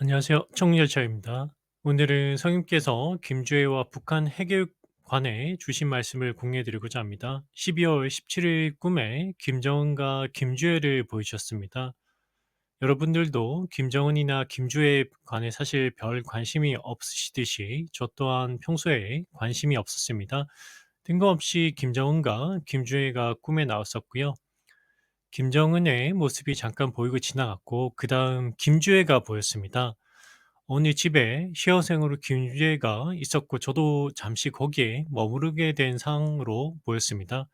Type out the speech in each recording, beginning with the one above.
안녕하세요. 청려차입니다. 오늘은 성님께서 김주애와 북한 핵에 관해 주신 말씀을 공유해드리고자 합니다. 12월 17일 꿈에 김정은과 김주애를 보이셨습니다. 여러분들도 김정은이나 김주애에 관해 사실 별 관심이 없으시듯이 저 또한 평소에 관심이 없었습니다. 뜬금없이 김정은과 김주애가 꿈에 나왔었고요. 김정은의 모습이 잠깐 보이고 지나갔고 그 다음 김주애가 보였습니다. 어느 집에 시어생으로 김주애가 있었고 저도 잠시 거기에 머무르게 된 상황으로 보였습니다.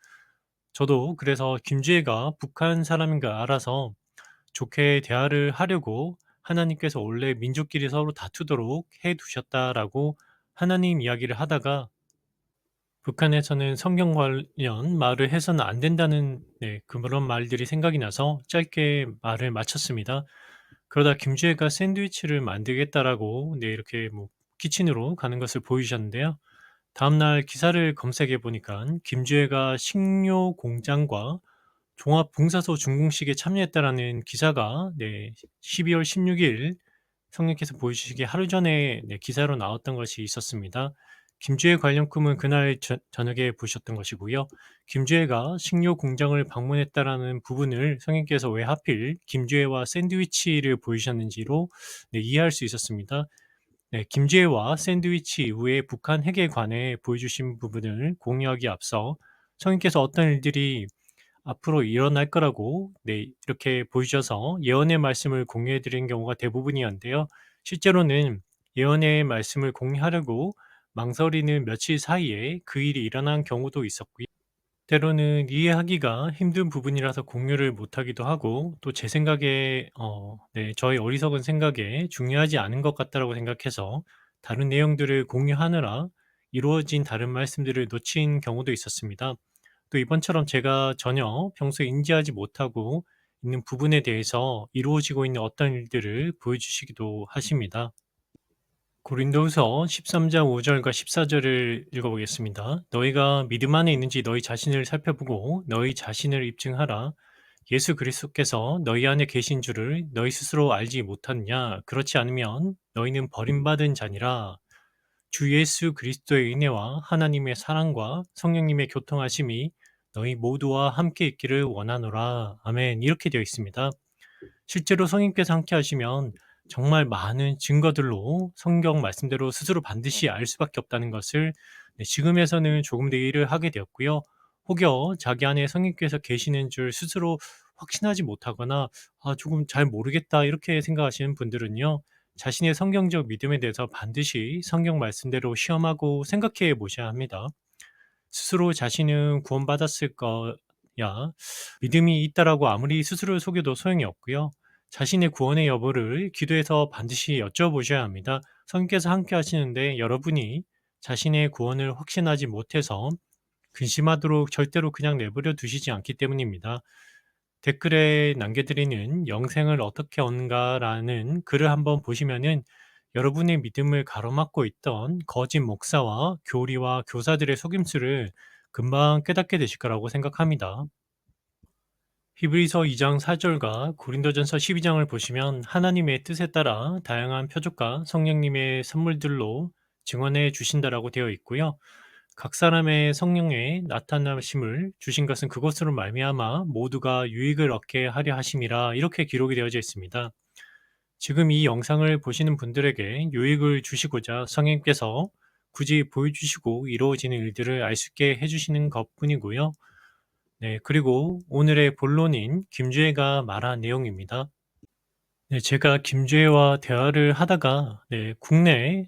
저도 그래서 김주애가 북한 사람인가 알아서 좋게 대화를 하려고 하나님께서 원래 민족끼리 서로 다투도록 해 두셨다라고 하나님 이야기를 하다가 북한에서는 성경 관련 말을 해서는 안 된다는 그런 말들이 생각이 나서 짧게 말을 마쳤습니다. 그러다 김주애가 샌드위치를 만들겠다라고 이렇게 뭐 키친으로 가는 것을 보이셨는데요. 다음날 기사를 검색해 보니까 김주애가 식료 공장과 종합봉사소 준공식에 참여했다라는 기사가 12월 16일 성령께서 보여주시기 하루 전에 기사로 나왔던 것이 있었습니다. 김주애 관련 꿈은 그날 저녁에 보셨던 것이고요. 김주애가 식료 공장을 방문했다라는 부분을 성령께서 왜 하필 김주애와 샌드위치를 보이셨는지로 이해할 수 있었습니다. 김주애와 샌드위치 이후에 북한 핵에 관해 보여주신 부분을 공유하기 앞서 성령께서 어떤 일들이 앞으로 일어날 거라고 이렇게 보이셔서 예언의 말씀을 공유해 드린 경우가 대부분이었는데요. 실제로는 예언의 말씀을 공유하려고 망설이는 며칠 사이에 그 일이 일어난 경우도 있었고요. 때로는 이해하기가 힘든 부분이라서 공유를 못 하기도 하고 또 제 생각에 저의 어리석은 생각에 중요하지 않은 것 같다라고 생각해서 다른 내용들을 공유하느라 이루어진 다른 말씀들을 놓친 경우도 있었습니다. 또 이번처럼 제가 전혀 평소에 인지하지 못하고 있는 부분에 대해서 이루어지고 있는 어떤 일들을 보여주시기도 하십니다. 고린도후서 13장 5절과 14절을 읽어보겠습니다. 너희가 믿음 안에 있는지 너희 자신을 살펴보고 너희 자신을 입증하라. 예수 그리스도께서 너희 안에 계신 줄을 너희 스스로 알지 못하느냐? 그렇지 않으면 너희는 버림받은 자니라. 주 예수 그리스도의 은혜와 하나님의 사랑과 성령님의 교통하심이 너희 모두와 함께 있기를 원하노라. 아멘. 이렇게 되어 있습니다. 실제로 성령께서 함께 하시면 정말 많은 증거들로 성경 말씀대로 스스로 반드시 알 수밖에 없다는 것을 지금에서는 조금 더 이해를 하게 되었고요. 혹여 자기 안에 성령께서 계시는 줄 스스로 확신하지 못하거나 조금 잘 모르겠다 이렇게 생각하시는 분들은요. 자신의 성경적 믿음에 대해서 반드시 성경 말씀대로 시험하고 생각해 보셔야 합니다. 스스로 자신은 구원받았을 거야 믿음이 있다라고 아무리 스스로를 속여도 소용이 없고요. 자신의 구원의 여부를 기도해서 반드시 여쭤보셔야 합니다. 성령께서 함께 하시는데 여러분이 자신의 구원을 확신하지 못해서 근심하도록 절대로 그냥 내버려 두시지 않기 때문입니다. 댓글에 남겨드리는 영생을 어떻게 얻는가라는 글을 한번 보시면은 여러분의 믿음을 가로막고 있던 거짓 목사와 교리와 교사들의 속임수를 금방 깨닫게 되실 거라고 생각합니다. 히브리서 2장 4절과 고린도전서 12장을 보시면 하나님의 뜻에 따라 다양한 표적과 성령님의 선물들로 증언해 주신다라고 되어 있고요. 각 사람의 성령의 나타나심을 주신 것은 그것으로 말미암아 모두가 유익을 얻게 하려 하심이라 이렇게 기록이 되어져 있습니다. 지금 이 영상을 보시는 분들에게 유익을 주시고자 성령께서 굳이 보여주시고 이루어지는 일들을 알 수 있게 해주시는 것뿐이고요. 그리고 오늘의 본론인 김주애가 말한 내용입니다. 제가 김주애와 대화를 하다가 국내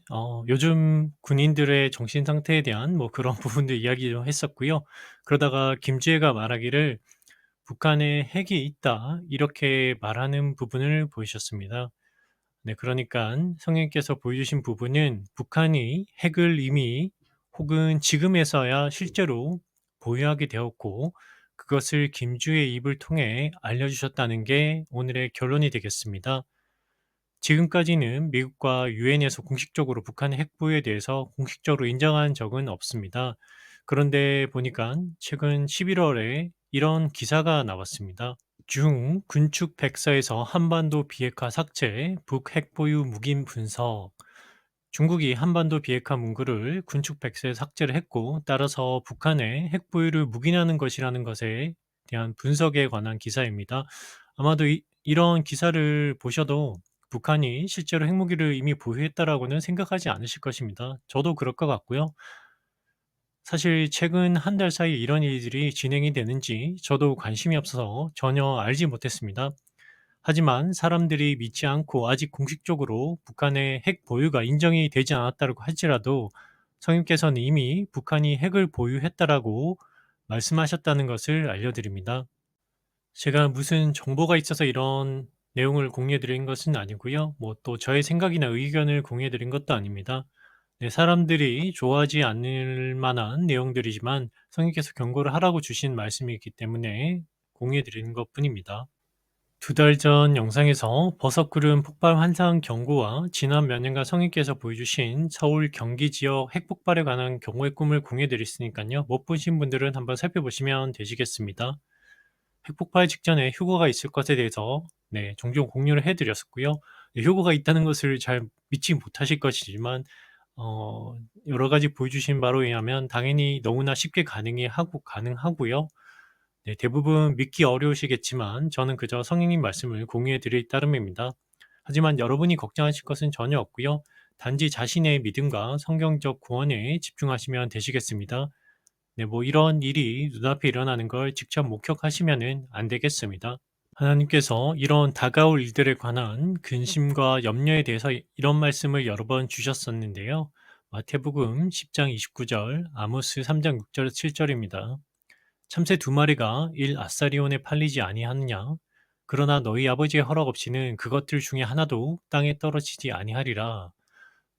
요즘 군인들의 정신 상태에 대한 뭐 그런 부분들 이야기도 했었고요. 그러다가 김주애가 말하기를 "북한에 핵이 있다." 이렇게 말하는 부분을 보이셨습니다. 그러니깐 성령께서 보여주신 부분은 북한이 핵을 이미 혹은 지금에서야 실제로 보유하게 되었고 그것을 김주의 입을 통해 알려주셨다는 게 오늘의 결론이 되겠습니다. 지금까지는 미국과 유엔에서 공식적으로 북한의 핵 보유에 대해서 공식적으로 인정한 적은 없습니다. 그런데 보니까 최근 11월에 이런 기사가 나왔습니다. 중 군축 백서에서 한반도 비핵화 삭제, 북핵 보유 묵인 분석. 중국이 한반도 비핵화 문구를 군축 백서에 삭제를 했고, 따라서 북한의 핵 보유를 묵인하는 것이라는 것에 대한 분석에 관한 기사입니다. 아마도 이런 기사를 보셔도 북한이 실제로 핵무기를 이미 보유했다라고는 생각하지 않으실 것입니다. 저도 그럴 것 같고요. 사실 최근 한 달 사이에 이런 일들이 진행이 되는지 저도 관심이 없어서 전혀 알지 못했습니다. 하지만 사람들이 믿지 않고 아직 공식적으로 북한의 핵 보유가 인정이 되지 않았다고 할지라도 성님께서는 이미 북한이 핵을 보유했다라고 말씀하셨다는 것을 알려드립니다. 제가 무슨 정보가 있어서 이런 내용을 공유해 드린 것은 아니고요. 뭐 또 저의 생각이나 의견을 공유해 드린 것도 아닙니다. 네, 사람들이 좋아하지 않을 만한 내용들이지만 성님께서 경고를 하라고 주신 말씀이기 때문에 공유해 드리는 것뿐입니다. 2달 전 영상에서 버섯구름 폭발 환상 경고와 지난 몇 년간 성인께서 보여주신 서울 경기 지역 핵폭발에 관한 경고의 꿈을 공유해 드렸으니까요. 못 보신 분들은 한번 살펴보시면 되시겠습니다. 핵폭발 직전에 휴거가 있을 것에 대해서 네, 종종 공유를 해 드렸었고요. 네, 휴거가 있다는 것을 잘 믿지 못하실 것이지만 어 여러 가지 보여주신 바로 의하면 당연히 너무나 쉽게 가능하고요. 네, 대부분 믿기 어려우시겠지만 저는 그저 성령님 말씀을 공유해 드릴 따름입니다. 하지만 여러분이 걱정하실 것은 전혀 없고요. 단지 자신의 믿음과 성경적 구원에 집중하시면 되시겠습니다. 네, 뭐 이런 일이 눈앞에 일어나는 걸 직접 목격하시면은 안 되겠습니다. 하나님께서 이런 다가올 일들에 관한 근심과 염려에 대해서 이런 말씀을 여러 번 주셨었는데요. 마태복음 10장 29절, 아모스 3장 6절 7절입니다. 참새 두 마리가 일 아사리온에 팔리지 아니하느냐? 그러나 너희 아버지의 허락 없이는 그것들 중에 하나도 땅에 떨어지지 아니하리라.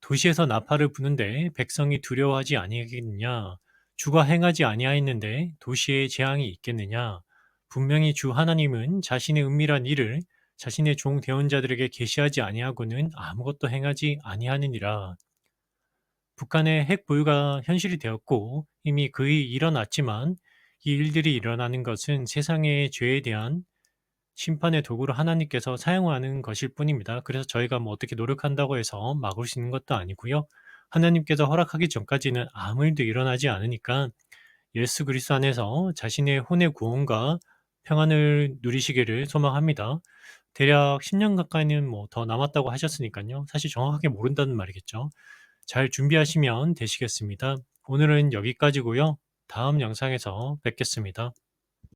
도시에서 나팔을 부는데 백성이 두려워하지 아니하겠느냐? 주가 행하지 아니하였는데 도시에 재앙이 있겠느냐? 분명히 주 하나님은 자신의 은밀한 일을 자신의 종 대언 자들에게 계시하지 아니하고는 아무것도 행하지 아니하느니라. 북한의 핵 보유가 현실이 되었고 이미 거의 일어났지만 이 일들이 일어나는 것은 세상의 죄에 대한 심판의 도구로 하나님께서 사용하는 것일 뿐입니다. 그래서 저희가 뭐 어떻게 노력한다고 해서 막을 수 있는 것도 아니고요. 하나님께서 허락하기 전까지는 아무 일도 일어나지 않으니까 예수 그리스도 안에서 자신의 혼의 구원과 평안을 누리시기를 소망합니다. 대략 10년 가까이는 뭐 더 남았다고 하셨으니까요. 사실 정확하게 모른다는 말이겠죠. 잘 준비하시면 되시겠습니다. 오늘은 여기까지고요. 다음 영상에서 뵙겠습니다.